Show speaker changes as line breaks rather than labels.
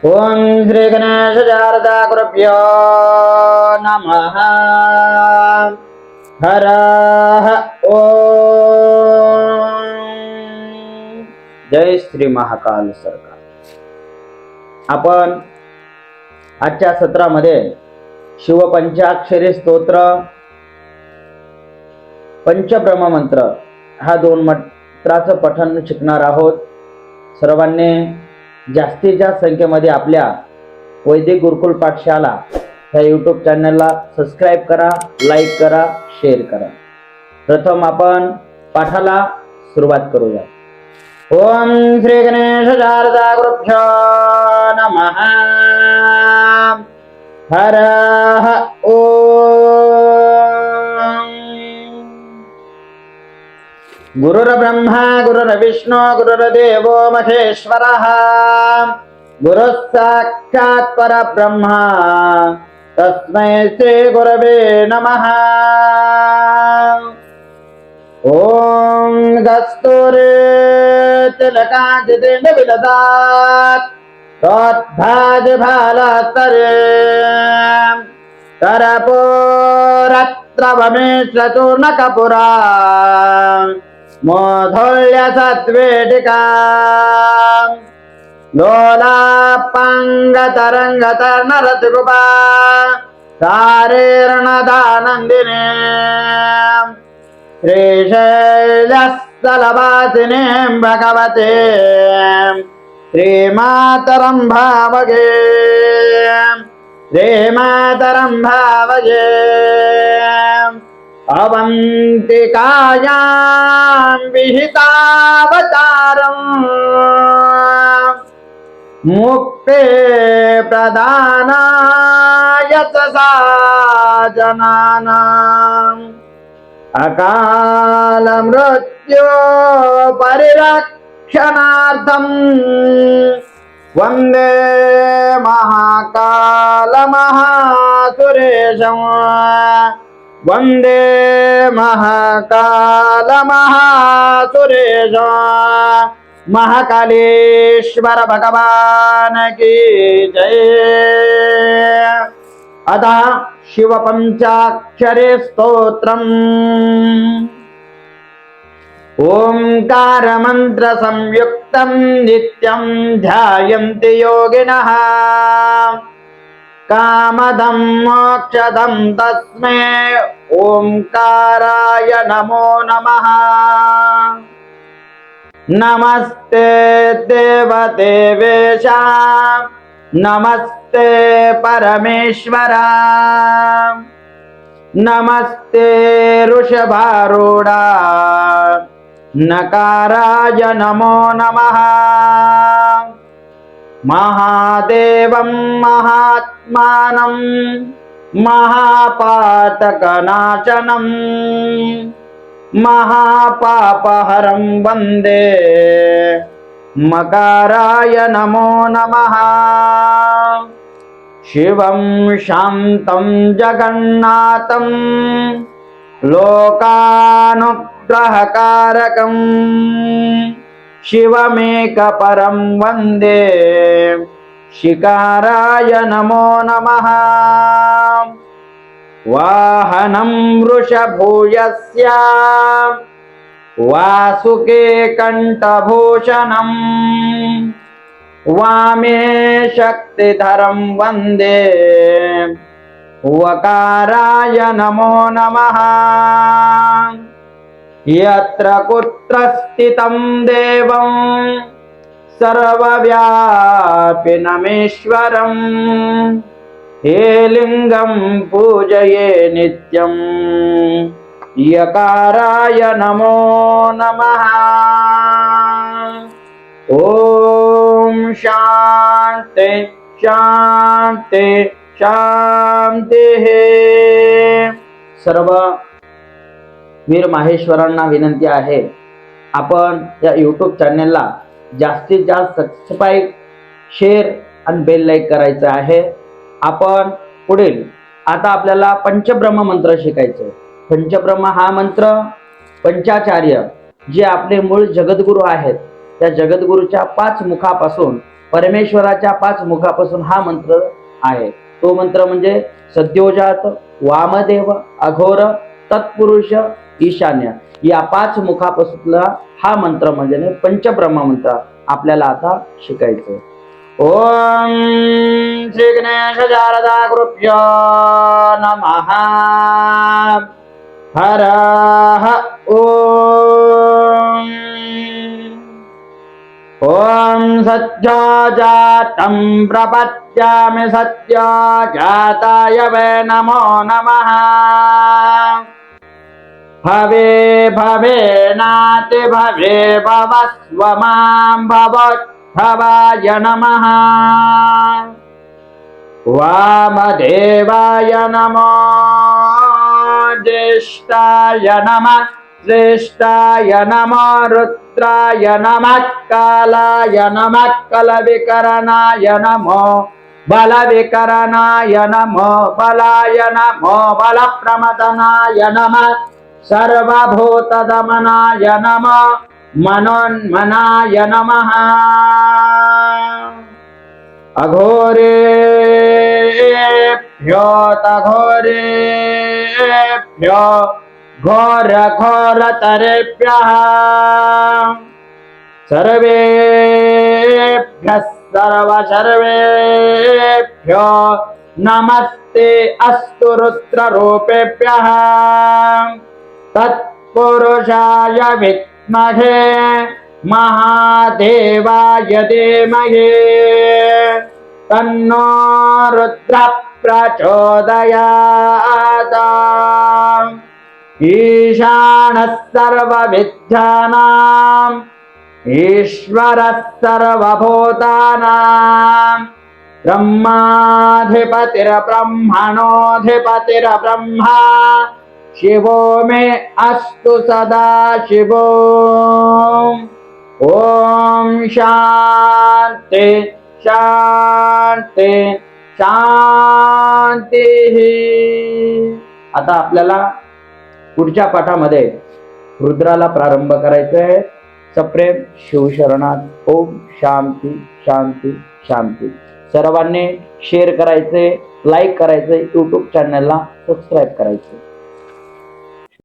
ओम श्री गणेश शारदा गुरुभ्यो नमः। हर ओम। जय श्री महाकाल सरकार। आपण आजच्या सत्रामध्ये शिवपंचाक्षरी स्तोत्र, पंचब्रह्म मंत्र हा 2 मंत्राचं पठण शिकणार आहोत। सर्वांनी जास्तीत जास्त संख्येमध्ये आपल्या वैदिक गुरुकुल पाठशाला ह्या यूट्यूब चॅनलला सबस्क्राईब करा, लाईक करा, शेअर करा। प्रथम आपण पाठाला सुरुवात करूया। ओम श्री गणेश शारदा गुरुभ्यो नमः। हर ओम। गुरुर्ब्रह्मा गुरुर्विष्णु गुरुर्देवो महेश्वरः। गुरुः साक्षात् परब्रह्मा तस्मै श्री गुरवे नमः। ओम कस्तूरी तिलकाञ्जितेन विलसात् तद्भाजभालास्तरे करपूरत्रवमिश्रचूर्णकपुरा मोधोल्यसत्वेटिका लोलापाङ्गतरङ्गतर्णरतिगुपा सारेर्णदानन्दिने श्रीशैलस्थलवासिनीं भगवते श्रीमातरं भावगे। श्रीमातरं भावगे। अवन्तिकायां विहितावतारम् मुक्ते प्रदानाय जनानाम् अकाल मृत्यु परिरक्षणार्थं वन्दे महाकाल महासुरेशं। वन्दे महाकाल महासुरेश। महाकालेश्वर भगवान की जय। अतः शिवपंचाक्षरी स्तोत्रम्। ओंकार मंत्र संयुक्तं नित्यं ध्यायन्ति योगिनः कामदं मोक्षदं तस्मै ओंकाराय नमो नमः। नमस्ते देवदेवेश नमस्ते परमेश्वर नमस्ते ऋषभारूढा नकाराय नमो नमः। महादेवं महात्मानं महापातकनाशनं महापापहरं वन्दे मकाराय नमो नमः। शिवं शान्तं जगन्नाथं लोकानुग्रहकारकं शिवमेकपरं वन्दे शिकाराय नमो नमः। वाहनं वृषभूयस्य वासुके कण्ठभूषणं वामे शक्तिधरं वन्दे वकाराय नमो नमः। यत्र कुत्र स्थितं देवं सर्वव्यापिनमीश्वरं हे लिंगं पूजये नित्यं यकाराय नमो नमः। ओम शांति शांति शांति। सर्व वीर माहेश्वरांना विनंती आहे, आपण या यूट्यूब चॅनलला जास्तीत जास्त सबस्क्राईब, शेअर आणि बेल लाईक करायचं आहे। आपण पुढील आता आपल्याला पंचब्रह्म मंत्र शिकायचे। पंचब्रह्म हा मंत्र पंचाचार्य जे आपले मूळ जगद्गुरु आहेत त्या जगद्गुरूच्या 5 मुखापासून परमेश्वराच्या 5 मुखापासून हा मंत्र आहे. तो मंत्र म्हणजे सद्योजात, वामदेव, अघोर, तत्पुरुष, ईशान्य या 5 मुखापासून हा मंत्र म्हणजे पंचब्रह्म मंत्र आपल्याला आता शिकायचं. ओम श्री गणेश शारदा गुरुभ्यो नमः. हर ओम. ओम सत्योजातं प्रपद्यामि सत्योजाताय वै नमो नमः. भवे भवे नाति भवे भवस्व मां भवोद्भवाय नमः. वामदेवाय नमो ज्येष्ठाय नमः. श्रेष्ठाय नमो रुद्राय नमः. कालाय नमः. कलविकरणाय नमो बलविकरणाय नमो बलाय नमो बलप्रमदनाय नमः. सर्वभूतदमनाय नमः. मनोन्मनाय नमः. अघोरेभ्यो तघोरेभ्यो घोरघोरतरेभ्यः सर्वेभ्यः सर्वसर्वेभ्यो नमस्ते अस्तु रुद्ररूपेभ्यः. तत्पुरुषाय विद्महे महादेवाय धीमहि तन्नो रुद्रः प्रचोदयात्. ईशानः सर्वविद्यानाम् ईश्वरः सर्वभूतानां ब्रह्माधिपतिर्ब्रह्मणोऽधिपतिर्ब्रह्मा शिवो मे अस्तु सदा शिवो. ओम शांति शांति शांती. आता आपल्याला पुढच्या पाठामध्ये रुद्राला प्रारंभ करायचा आहे. सप्रेम शिवशरणात. ओम शांती शांती शांती. सर्वांनी शेअर करायचे, लाईक करायचे, यूट्यूब चॅनलला सबस्क्राईब करायचे.